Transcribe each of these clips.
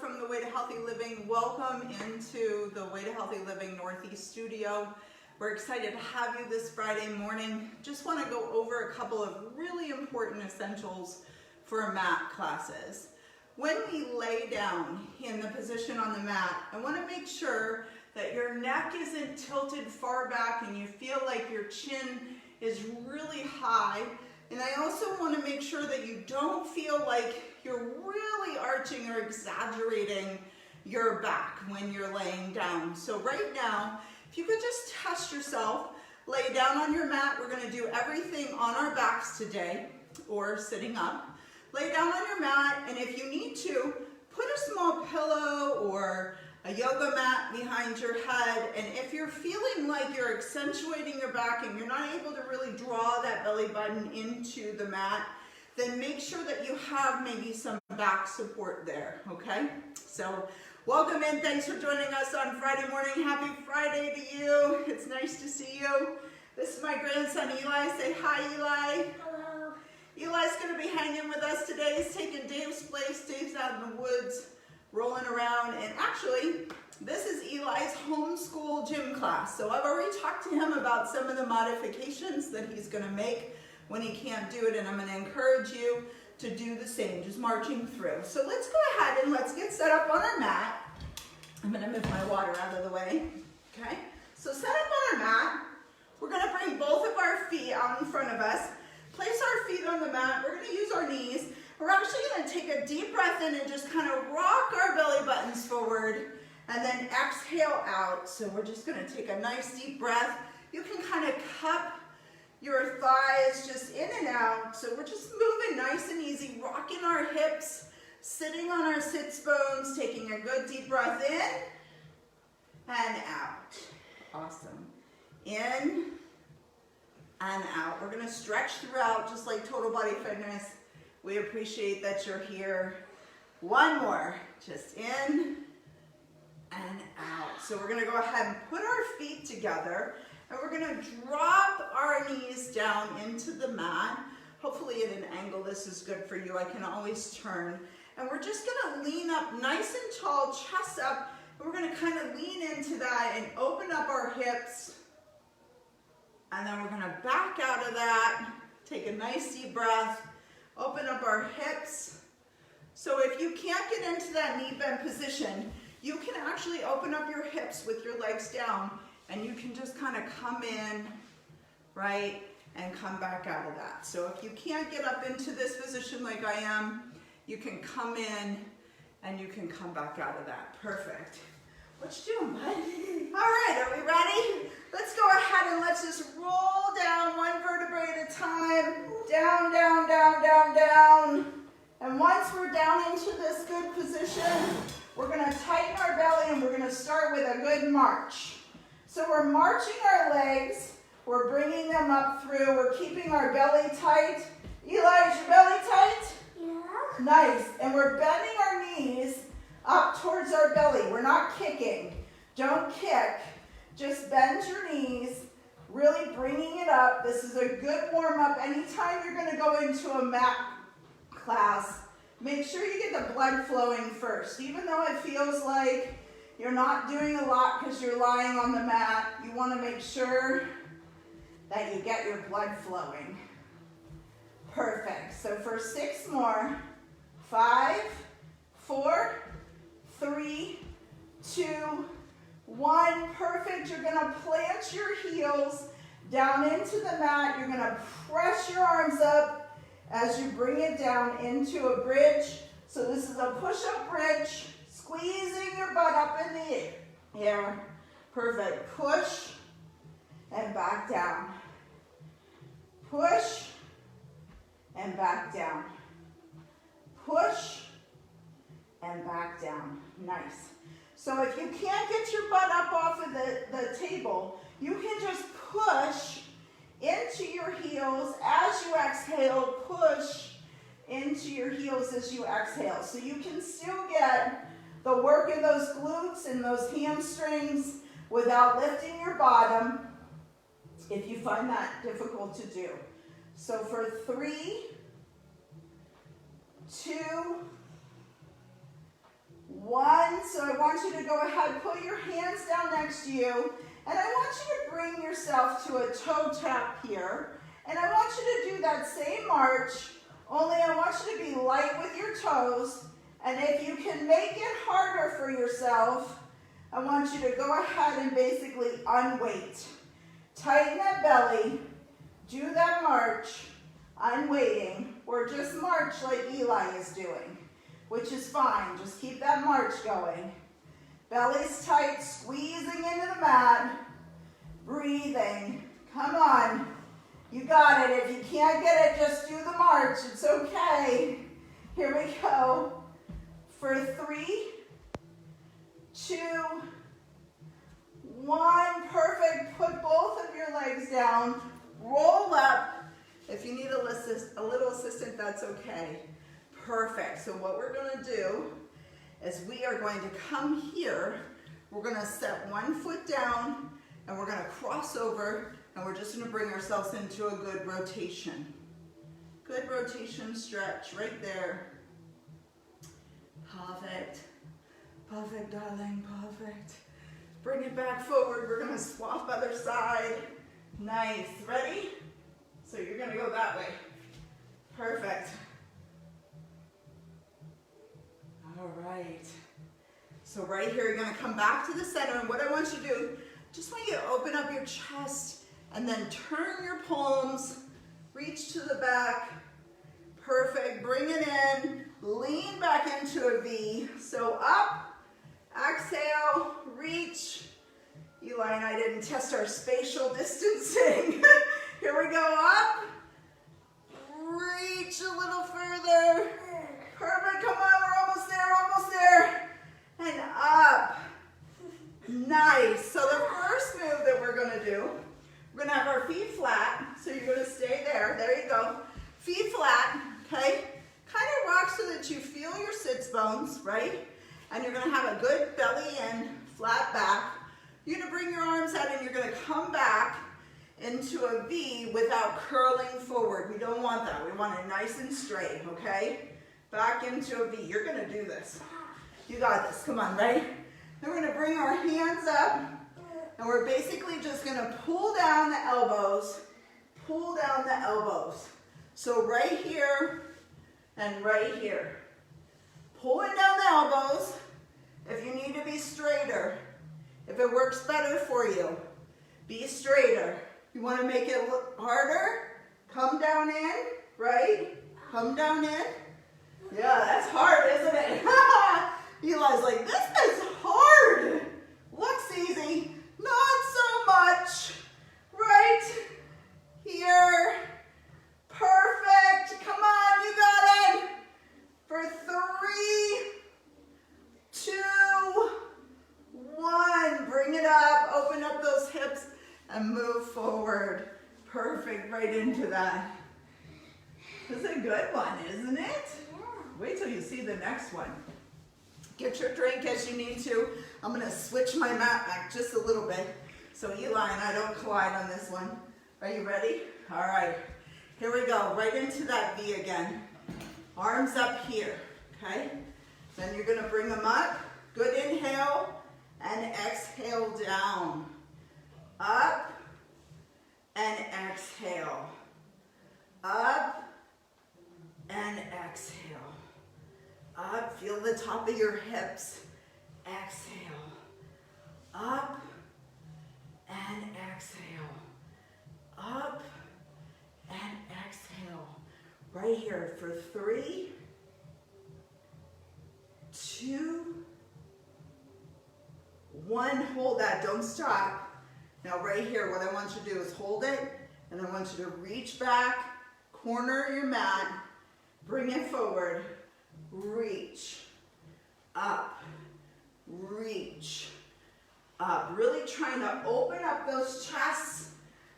from the Way to Healthy Living. Welcome into the Way to Healthy Living Northeast studio. We're excited to have you this Friday morning. Just want to go over a couple of really important essentials for mat classes. When we lay down in the position on the mat, I want to make sure that your neck isn't tilted far back and you feel like your chin is really high. And I also want to make sure that you don't feel like you're really arching or exaggerating your back when you're laying down. So right now, if you could just test yourself, lay down on your mat. We're going to do everything on our backs today, or sitting up. Lay down on your mat, and if you need to, put a small pillow or a yoga mat behind your head. And if you're feeling like you're accentuating your back and you're not able to really draw that belly button into the mat, then make sure that you have maybe some back support there, okay? So welcome in, thanks for joining us on Friday morning. Happy Friday to you. It's nice to see you. This is my grandson Eli. Say hi, Eli. Hello. Eli's gonna be hanging with us today. He's taking Dave's place. Dave's out in the woods, rolling around, and actually, this is Eli's homeschool gym class. So I've already talked to him about some of the modifications that he's gonna make when he can't do it, and I'm gonna encourage you to do the same, just marching through. So let's go ahead and let's get set up on our mat. I'm gonna move my water out of the way, okay? So set up on our mat. We're gonna bring both of our feet out in front of us. Place our feet on the mat. We're gonna use our knees. We're actually gonna take a deep breath in and just kind of rock our belly buttons forward and then exhale out. So we're just gonna take a nice deep breath. You can kind of cup your thighs just in and out. So we're just moving nice and easy, rocking our hips, sitting on our sits bones, taking a good deep breath in and out. Awesome. In and out. We're gonna stretch throughout just like Total Body Fitness. We appreciate that you're here. One more, just in and out. So we're gonna go ahead and put our feet together and we're gonna drop our knees down into the mat. Hopefully at an angle this is good for you. I can always turn. And we're just gonna lean up nice and tall, chest up. And we're gonna kind of lean into that and open up our hips. And then we're gonna back out of that, take a nice deep breath, open up our hips. So if you can't get into that knee bend position, you can actually open up your hips with your legs down and you can just kind of come in, right, and come back out of that. So if you can't get up into this position like I am, you can come in and you can come back out of that. Perfect. What you doing, bud? All right, are we ready? Let's go ahead and let's just roll down one vertebrae at a time. Down, down, down, down, down. And once we're down into this good position, we're gonna tighten our belly and we're gonna start with a good march. So we're marching our legs, we're bringing them up through, we're keeping our belly tight. Eli, is your belly tight? Yeah. Nice, and we're bending our knees up towards our belly. We're not kicking. Don't kick. Just bend your knees, really bringing it up. This is a good warm-up. Anytime you're going to go into a mat class, make sure you get the blood flowing first. Even though it feels like you're not doing a lot because you're lying on the mat, you want to make sure that you get your blood flowing. Perfect. So for 6 more, 5, 4, 3, 2, 1. Perfect. You're going to plant your heels down into the mat. You're going to press your arms up as you bring it down into a bridge. So this is a push-up bridge, squeezing your butt up in the air. Perfect. Push and back down. Push and back down. Push and back down. Nice. So if you can't get your butt up off of the table, you can just push into your heels as you exhale. Push into your heels as you exhale. So you can still get the work in those glutes and those hamstrings without lifting your bottom if you find that difficult to do. So for 3, 2, 1. So I want you to go ahead, put your hands down next to you, and I want you to bring yourself to a toe tap here. And I want you to do that same march, only I want you to be light with your toes. And if you can make it harder for yourself, I want you to go ahead and basically unweight. Tighten that belly, do that march, unweighting, or just march like Eli is doing, which is fine. Just keep that march going. Belly's tight, squeezing into the mat, breathing. Come on. You got it. If you can't get it, just do the march. It's okay. Here we go. For 3, 2, 1. Perfect. Put both of your legs down. Roll up. If you need a little assistance, that's okay. Perfect. So what we're going to do is we are going to come here. We're going to set one foot down and we're going to cross over, and we're just going to bring ourselves into a good rotation. Good rotation stretch right there. Perfect. Perfect, darling. Perfect. Bring it back forward. We're going to swap other side. Nice. Ready? So you're going to go that way. Perfect. All right. So right here, you're going to come back to the center. And what I want you to do, just want you to open up your chest and then turn your palms, reach to the back. Perfect. Bring it in. Lean back into a V. So up, exhale, reach. Eli and I didn't test our spatial distancing. Here we go, up. Reach a little further. Perfect. Come on, we're almost there, almost there. And up. Nice. So the first move that we're going to do, we're going to have our feet flat. So you're going to stay there. There you go. Feet flat, okay? Kind of rock so that you feel your sits bones, right? And you're going to have a good belly in, flat back. You're going to bring your arms out and you're going to come back into a V without curling forward. We don't want that. We want it nice and straight, okay? Back into a V. You're going to do this. You got this. Come on, right? Then we're going to bring our hands up, and we're basically just going to pull down the elbows. Pull down the elbows. So right here and right here. Pulling down the elbows. If you need to be straighter, if it works better for you, be straighter. You want to make it look harder? Come down in, right? Come down in. Yeah, that's hard, isn't it? Eli's like, this is hard. Looks easy. Not so much. Right here. Perfect. Come on, you got it. For 3, 2, 1. Bring it up. Open up those hips and move forward. Perfect. Right into that. This is a good one, isn't it? Yeah. Wait till you see the next one. Get your drink as you need to. I'm going to switch my mat back just a little bit so Eli and I don't collide on this one. Are you ready? All right. Here we go. Right into that V again. Arms up here, okay? Then you're going to bring them up. Good inhale and exhale down. Up and exhale. Up and exhale. Up, feel the top of your hips. Exhale. Up and exhale. Up and exhale. Right here for 3, 2, 1. Hold that, don't stop. Now right here, what I want you to do is hold it, and I want you to reach back, corner your mat, bring it forward. Reach, up, reach, up. Really trying to open up those chests,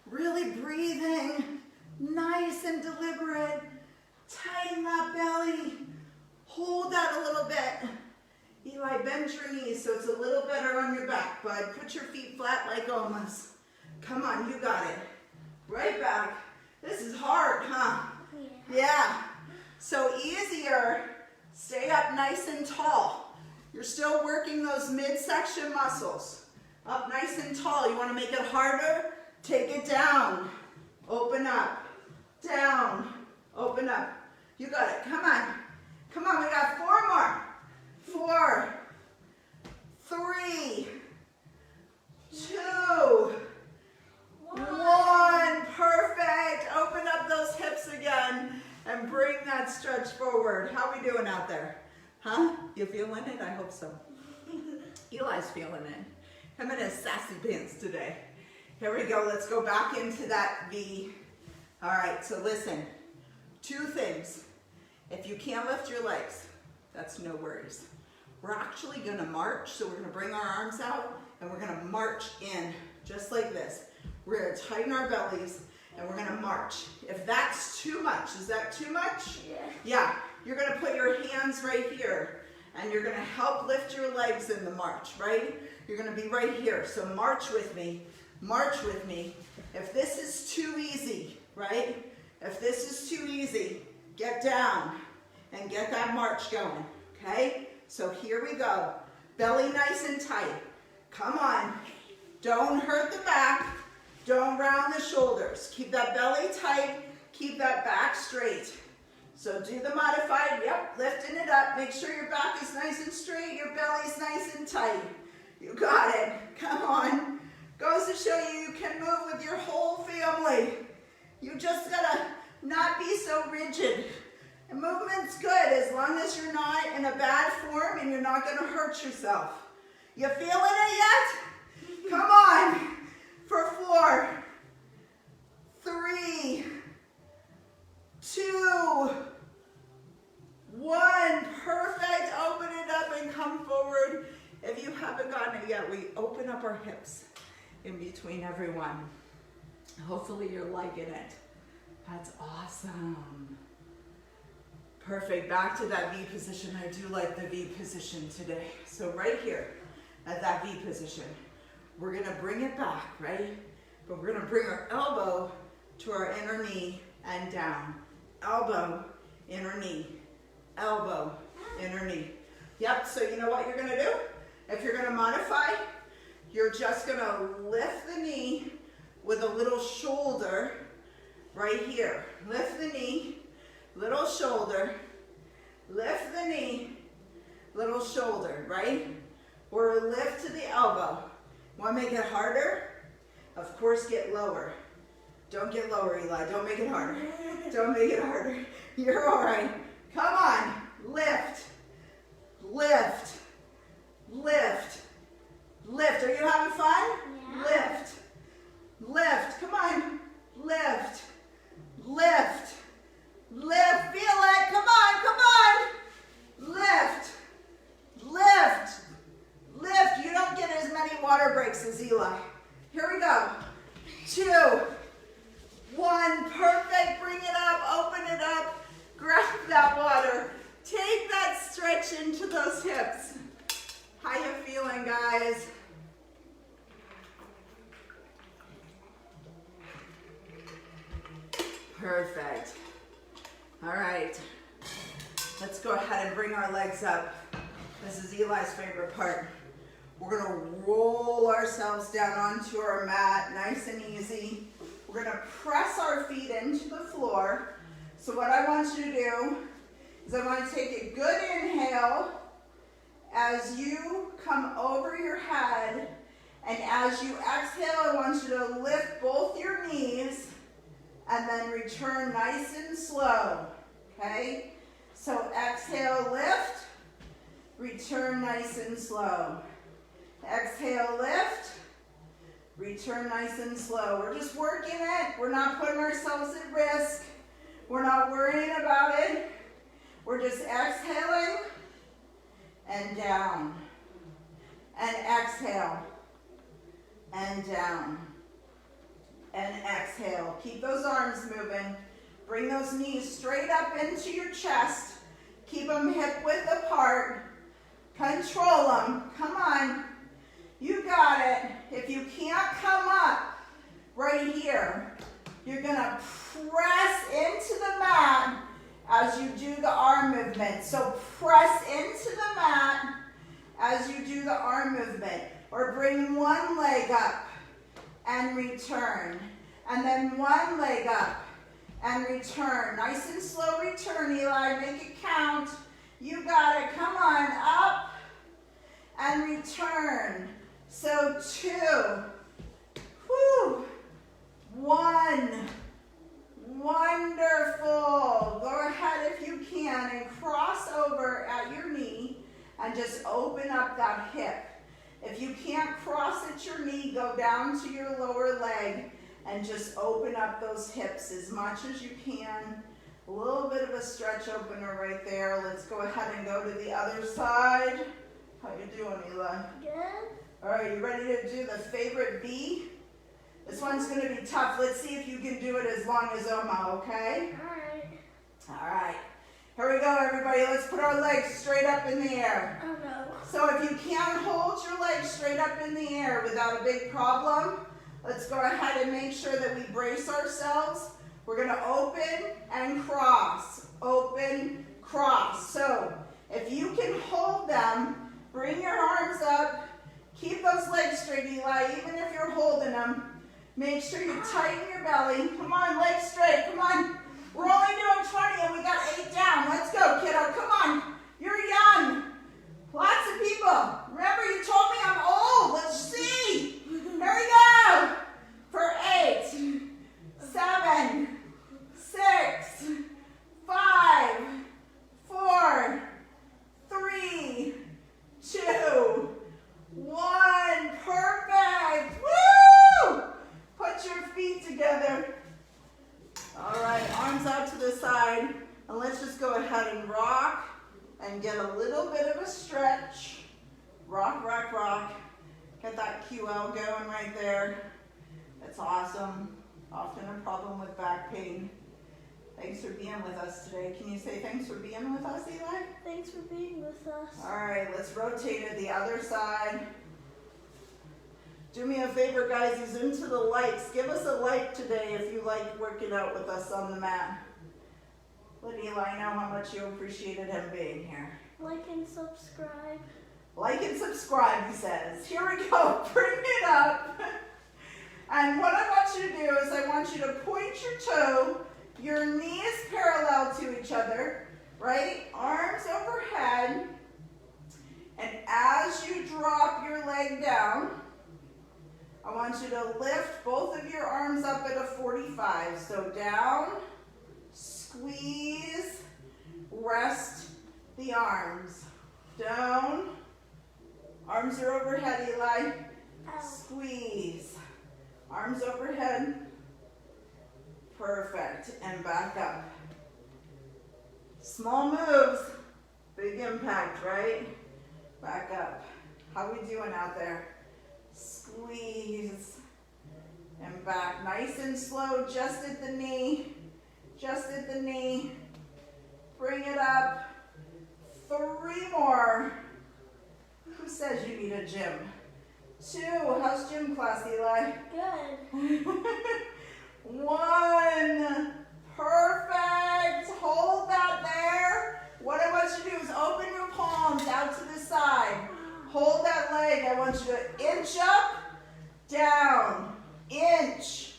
really breathing, nice and deliberate. Tighten that belly, hold that a little bit. Eli, bend your knees so it's a little better on your back, bud. Put your feet flat like almost. Come on, you got it. Right back. This is hard, huh? Yeah. So easier. Stay up nice and tall. You're still working those midsection muscles. Up nice and tall. You want to make it harder? Take it down. Open up. Down. Open up. You got it. Come on. Come on. We got 4 more. 4, 3, 2, 1. Perfect. Open up those hips again and bring that stretch forward. How are we doing out there? Huh? You feeling it? I hope so. Eli's feeling it. Him in his sassy pants today. Here we go. Let's go back into that V. All right, so listen. 2 things. If you can't lift your legs, that's no worries. We're actually going to march, so we're going to bring our arms out and we're going to march in just like this. We're going to tighten our bellies and we're going to march. If that's too much, is that too much? Yeah. Yeah. You're going to put your hands right here and you're going to help lift your legs in the march, right? You're going to be right here. So march with me. March with me. If this is too easy, right? If this is too easy, get down and get that march going, okay? So here we go. Belly nice and tight. Come on. Don't hurt the back. Don't round the shoulders. Keep that belly tight. Keep that back straight. So do the modified, yep, lifting it up. Make sure your back is nice and straight, your belly's nice and tight. You got it. Come on. Goes to show you you can move with your whole family. You just gotta not be so rigid. And movement's good as long as you're not in a bad form and you're not gonna hurt yourself. You feeling it yet? Come on. For 4, 3, 2, 1. Perfect. Open it up and come forward. If you haven't gotten it yet, we open up our hips in between every one. Hopefully you're liking it. That's awesome. Perfect. Back to that V position. I do like the V position today. So right here at that V position, we're going to bring it back, right? But we're going to bring our elbow to our inner knee and down. Elbow, inner knee. Elbow, inner knee. Yep, so you know what you're going to do? If you're going to modify, you're just going to lift the knee with a little shoulder right here. Lift the knee, little shoulder, lift the knee, little shoulder, right? Or lift to the elbow. Want to make it harder? Of course, get lower. Don't get lower, Eli. Don't make it harder. Don't make it harder. You're all right. Come on. Lift. Lift. Lift. Lift. Are you having fun? Yeah. Lift. Lift. Come on. Lift. Lift. Lift. Feel it. Come on. Come on. Lift. Lift. Lift. You don't get as many water breaks as Eli. Here we go. 2, 1. Perfect. Bring it up. Open it up. Grab that water. Take that stretch into those hips. How you feeling, guys? Perfect. All right. Let's go ahead and bring our legs up. This is Eli's favorite part. We're going to roll ourselves down onto our mat, nice and easy. We're going to press our feet into the floor. So what I want you to do is I want to take a good inhale as you come over your head. And as you exhale, I want you to lift both your knees and then return nice and slow. Okay? So exhale, lift. Return nice and slow. Exhale, lift. Return nice and slow. We're just working it. We're not putting ourselves at risk. We're not worrying about it. We're just exhaling and down. And exhale and down. And exhale. Keep those arms moving. Bring those knees straight up into your chest. Keep them hip width apart. Control them. Come on. You got it. If you can't come up right here, you're going to press into the mat as you do the arm movement. So press into the mat as you do the arm movement. Or bring one leg up and return. And then one leg up and return. Nice and slow return, Eli. Make it count. You got it. Come on, up and return. So 2, whew, 1. Wonderful. Go ahead if you can and cross over at your knee and just open up that hip. If you can't cross at your knee, go down to your lower leg and just open up those hips as much as you can. A little bit of a stretch opener right there. Let's go ahead and go to the other side. How you doing, Eli? Good. All right, you ready to do the favorite V? This one's going to be tough. Let's see if you can do it as long as Oma, okay? All right. All right. Here we go, everybody. Let's put our legs straight up in the air. Oh, no. So if you can't hold your legs straight up in the air without a big problem, let's go ahead and make sure that we brace ourselves. We're going to open and cross. Open, cross. So if you can hold them, bring your arms up. Keep those legs straight, Eli, even if you're holding them. Make sure you tighten your belly. Come on, legs straight. Come on. We're only doing 20 and we got 8 down. Let's go, kiddo. Come on. You're young. Lots of people. Remember, you told me I'm old. Let's see. Here we go. For 8, 7, 6, 5, 4, 3, 2, 1. Perfect. Woo! Put your feet together. All right, arms out to the side. And let's just go ahead and rock and get a little bit of a stretch. Rock, rock, rock. Get that QL going right there. That's awesome. Often a problem with back pain. Thanks for being with us today. Can you say thanks for being with us, Eli? Thanks for being with us. All right, let's rotate to the other side. Do me a favor, guys, he's into the likes. Give us a like today if you like working out with us on the mat. Let Eli know how much you appreciated him being here. Like and subscribe. Like and subscribe, he says. Here we go. Bring it up. And what I want you to do is I want you to point your toe. Your knees parallel to each other, right? Arms overhead. And as you drop your leg down, I want you to lift both of your arms up at a 45. So down, squeeze, rest the arms. Down, arms are overhead, Eli. Squeeze, arms overhead. Perfect, and back up. Small moves, big impact, right? Back up. How we doing out there? Squeeze, and back. Nice and slow, just at the knee. Just at the knee. Bring it up. 3 more. Who says you need a gym? 2, how's gym class, Eli? Good. 1, perfect. Hold that there. What I want you to do is open your palms out to the side. Hold that leg. I want you to inch up, down, inch,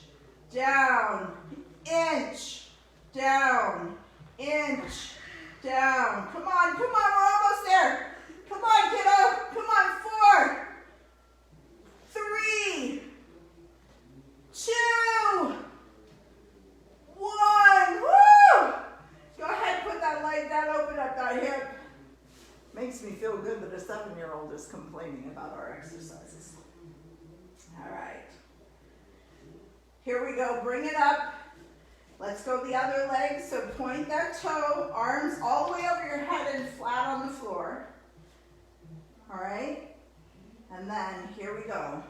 down, inch, down, inch, down. Come on, we're almost there. Come on, kiddo. Come on, 4, 3, 2, 1. Woo! Go ahead, put that leg down, open up that hip. Makes me feel good that a 7-year-old is complaining about our exercises. All right. Here we go. Bring it up. Let's go the other leg. So point that toe, arms all the way over your head and flat on the floor. All right. And then here we go.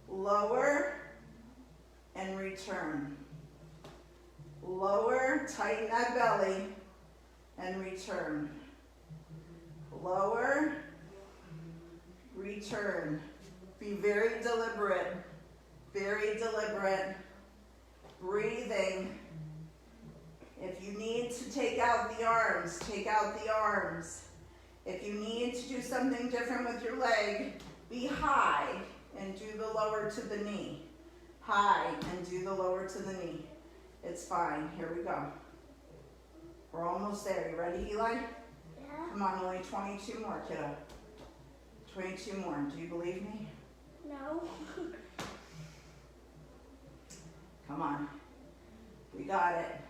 Lower and return. Lower, tighten that belly, and return. Lower, return. Be very deliberate, breathing. If you need to take out the arms, take out the arms. If you need to do something different with your leg, be high and do the lower to the knee. High and do the lower to the knee. It's fine. Here we go. We're almost there. You ready, Eli? Yeah. Come on, only 22 more, kiddo. 22 more. Do you believe me? No. Come on. We got it.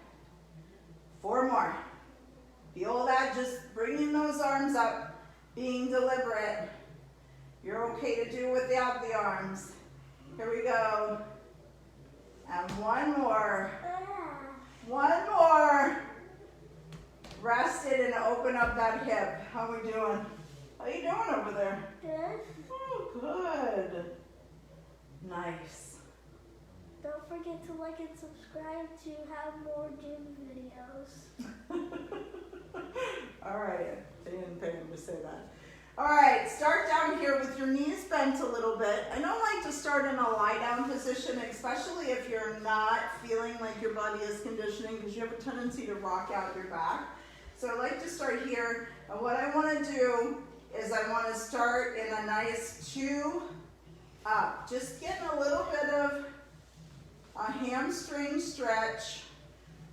4 more. Feel that? Just bringing those arms up, being deliberate. You're okay to do without the arms. Here we go. And 1 more. 1 more. Rest it and open up that hip. How are we doing? How you doing over there? Good. Oh, good. Nice. Don't forget to like and subscribe to have more gym videos. All right. I didn't pay him to say that. All right, start down here with your knees bent a little bit. I don't like to start in a lie down position, especially if you're not feeling like your body is conditioning, because you have a tendency to rock out your back. So I like to start here, and what I want to do is I want to start in a nice 2 up. Just getting a little bit of a hamstring stretch,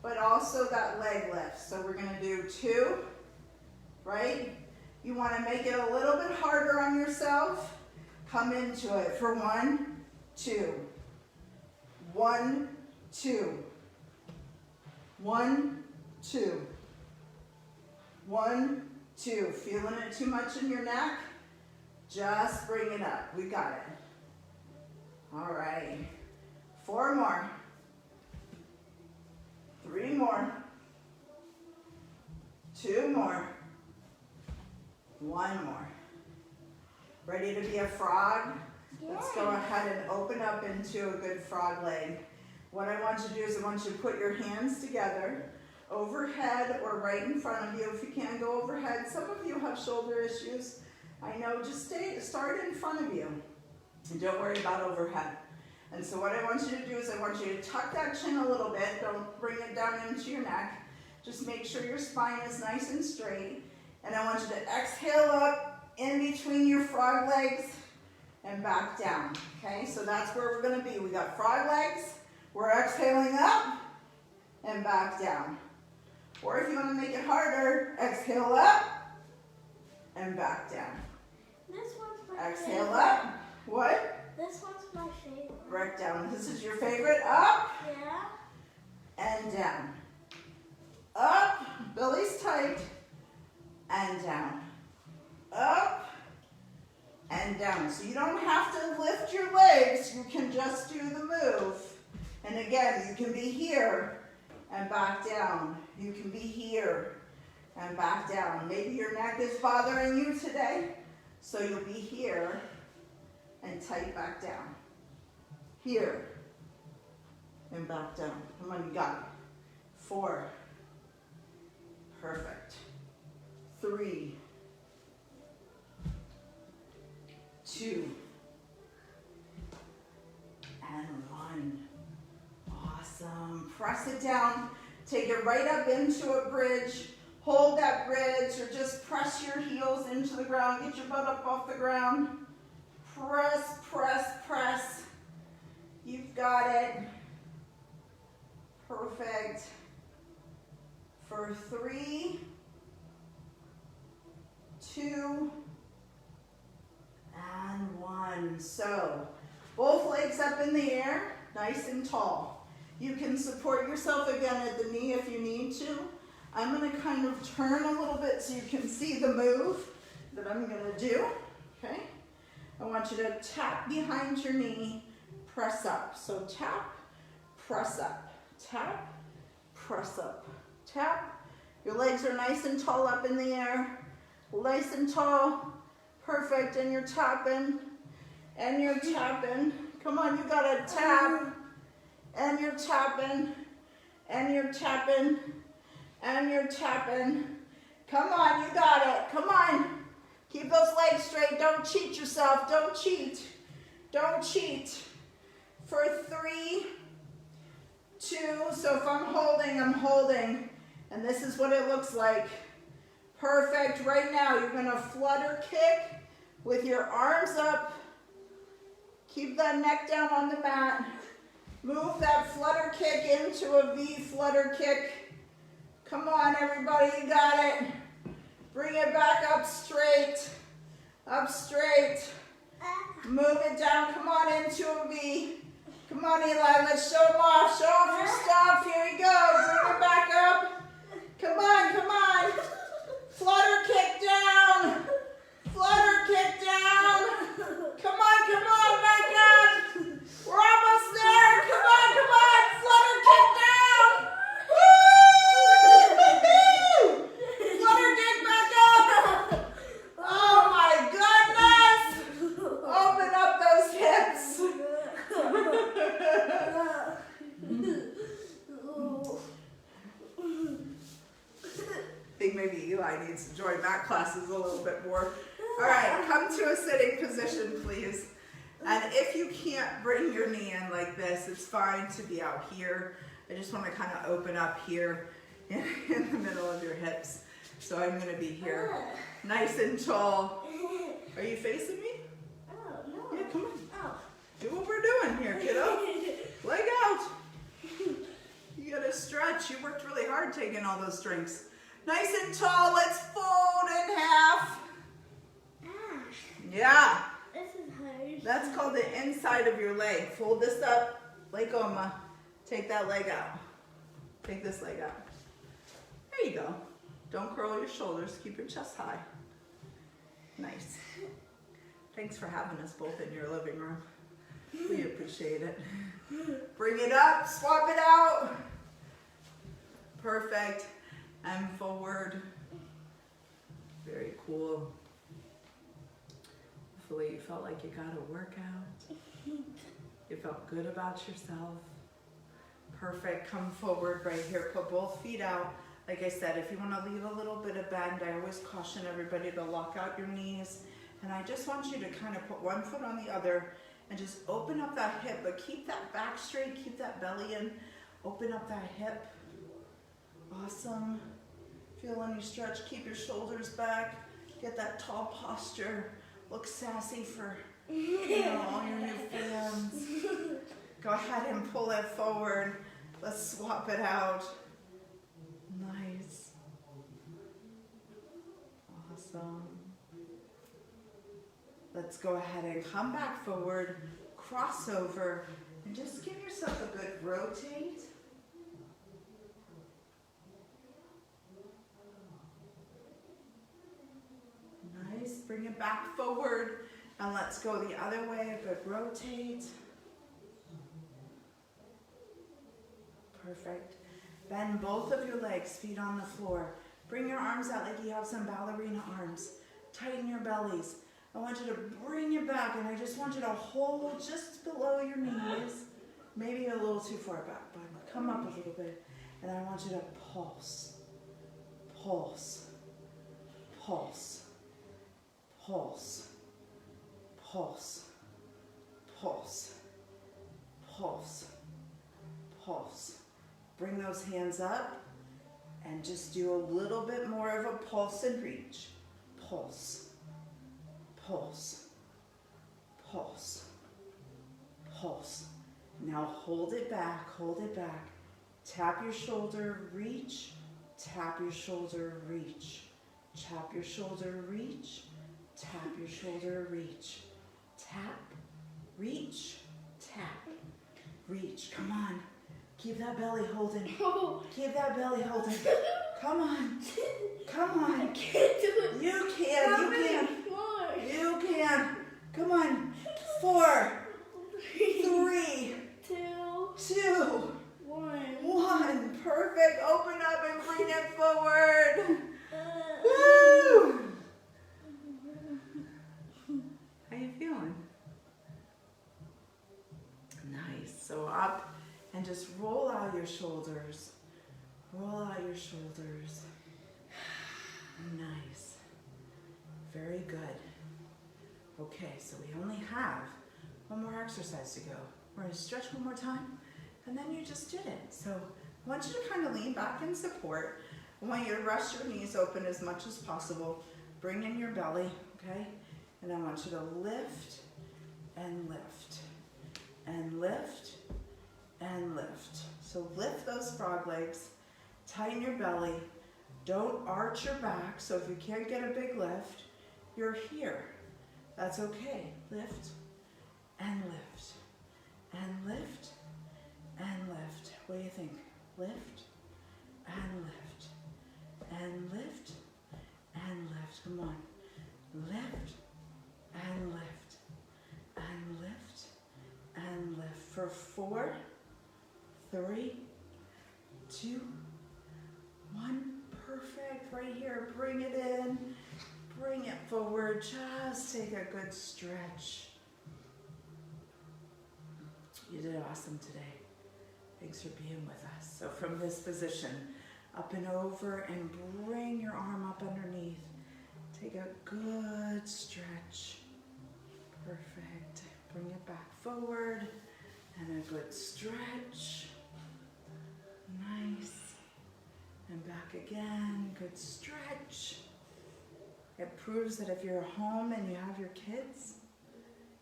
but also that leg lift. So we're going to do 2, right? You want to make it a little bit harder on yourself. Come into it for 1, 2. 1, 2. 1, 2. 1, 2. Feeling it too much in your neck? Just bring it up. We got it. All right. 4 more. 3 more. 2 more. 1 more. Ready to be a frog? Yeah. Let's go ahead and open up into a good frog leg. What I want you to do is I want you to put your hands together overhead or right in front of you. If you can't go overhead, some of you have shoulder issues. I know, just start in front of you and don't worry about overhead. And so what I want you to do is I want you to tuck that chin a little bit. Don't bring it down into your neck. Just make sure your spine is nice and straight. And I want you to exhale up in between your frog legs and back down. Okay, so that's where we're going to be. We got frog legs. We're exhaling up and back down. Or if you want to make it harder, exhale up and back down. This one's my Exhale favorite. up. What? This one's my favorite. Back down. This is your favorite. Up Yeah. and down. Up, belly's tight, and down. Up and down. So you don't have to lift your legs. You can just do the move. And again, you can be here and back down. You can be here and back down. Maybe your neck is bothering you today, so you'll be here and tight back down. Here and back down. Come on, you got it. 4. Perfect. 3. 2. And 1. Awesome. Press it down. Take it right up into a bridge. Hold that bridge or just press your heels into the ground. Get your butt up off the ground. Press, press, press. You've got it. Perfect. For 3, 2, and 1. So, both legs up in the air, nice and tall. You can support yourself again at the knee if you need to. I'm going to kind of turn a little bit so you can see the move that I'm going to do. Okay? I want you to tap behind your knee, press up. So tap, press up. Tap, press up. Tap. Your legs are nice and tall up in the air. Nice and tall. Perfect. And you're tapping. And you're tapping. Come on, you gotta tap. And you're tapping. And you're tapping. And you're tapping. Come on, you got it. Come on. Keep those legs straight. Don't cheat yourself. Don't cheat. Don't cheat. For 3, 2. So if I'm holding, I'm holding. And this is what it looks like. Perfect. Right now, you're going to flutter kick with your arms up. Keep that neck down on the mat. Move that flutter kick into a V flutter kick. Come on, everybody, you got it. Bring it back up straight. Up straight. Move it down. Come on into a V. Come on, Eli. Let's show them off. Show off your stuff. Here you go. Bring it back up. Come on, come on. Flutter kick down. Flutter kick down. Come on, back up. We're almost there. Come on, flutter kick down. Woo! Flutter kick back up. Oh my goodness. Open up those hips. I think maybe Eli needs to join mat classes a little bit more. All right, come to a sitting position, please. And if you can't bring your knee in like this, it's fine to be out here. I just want to kind of open up here in the middle of your hips. So I'm going to be here nice and tall. Are you facing me? Oh, no. Yeah, come on. Oh. Do what we're doing here, kiddo. Leg out. You got to stretch. You worked really hard taking all those drinks. Nice and tall. Let's fold in half. Yeah. This is hard. That's called the inside of your leg. Fold this up. Leg oma. Take that leg out. Take this leg out. There you go. Don't curl your shoulders. Keep your chest high. Nice. Thanks for having us both in your living room. We appreciate it. Bring it up. Swap it out. Perfect. And forward. Very cool. Hopefully you felt like you got a workout. You felt good about yourself. Perfect. Come forward right here. Put both feet out. Like I said, if you want to leave a little bit of bend, I always caution everybody to lock out your knees. And I just want you to kind of put one foot on the other and just open up that hip, but keep that back straight, keep that belly in. Open up that hip. Awesome. Feel any stretch. Keep your shoulders back. Get that tall posture. Look sassy for all your new fans. Go ahead and pull it forward. Let's swap it out. Nice. Awesome. Let's go ahead and come back forward, cross over, and just give yourself a good rotate. Nice. Bring it back forward, and let's go the other way. A good rotate. Perfect. Bend both of your legs, feet on the floor. Bring your arms out like you have some ballerina arms. Tighten your bellies. I want you to bring it back, and I just want you to hold just below your knees. Maybe a little too far back, but come up a little bit. And I want you to pulse, pulse, pulse, pulse, pulse, pulse, pulse, pulse. Bring those hands up and just do a little bit more of a pulse and reach. Pulse, pulse, pulse, pulse. Now hold it back, hold it back. Tap your shoulder, reach, tap your shoulder, reach. Tap your shoulder, reach, tap your shoulder, reach. Tap, reach, tap, reach. Come on. Keep that belly holding. Keep that belly holding. Come on. Come on. I can't do it. You can. You can. You can. Come on. 4, 3, 2, 1. Perfect. Open up and bring it forward. Woo! How you feeling? Nice. So up and just roll out your shoulders. Roll out your shoulders. Nice. Very good. Okay, so we only have one more exercise to go. We're going to stretch one more time, and then you just did it. So I want you to kind of lean back in support. I want you to rest your knees open as much as possible. Bring in your belly, okay? And I want you to lift and lift and lift and lift. So lift those frog legs, tighten your belly. Don't arch your back, so if you can't get a big lift, you're here. That's okay. Lift and lift and lift and lift. What do you think? Lift and lift and lift and lift. Come on. Lift and lift and lift and lift. For 4, 3, 2, 1. Perfect. Right here. Bring it in. Bring it forward. Just take a good stretch. You did awesome today. Thanks for being with us. So from this position, up and over, and bring your arm up underneath. Take a good stretch. Perfect. Bring it back forward, and a good stretch. Nice. And back again, good stretch. It proves that if you're home and you have your kids,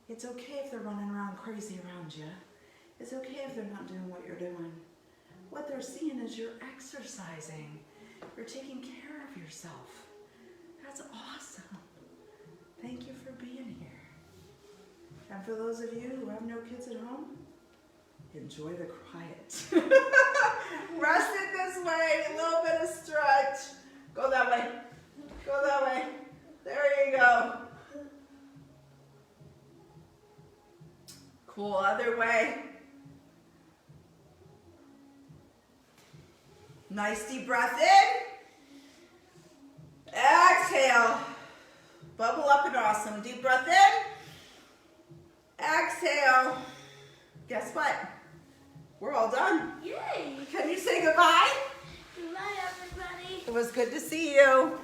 it's okay if they're running around crazy around you. It's okay if they're not doing what you're doing. What they're seeing is you're exercising. You're taking care of yourself. That's awesome. Thank you for being here. And for those of you who have no kids at home, enjoy the quiet. Rest it this way, a little bit of stretch. Go that way. Go that way. There you go. Cool, other way. Nice deep breath in. Exhale. Bubble up and awesome. Deep breath in. Exhale. Guess what? We're all done. Yay! Can you say goodbye? Goodbye, everybody. It was good to see you.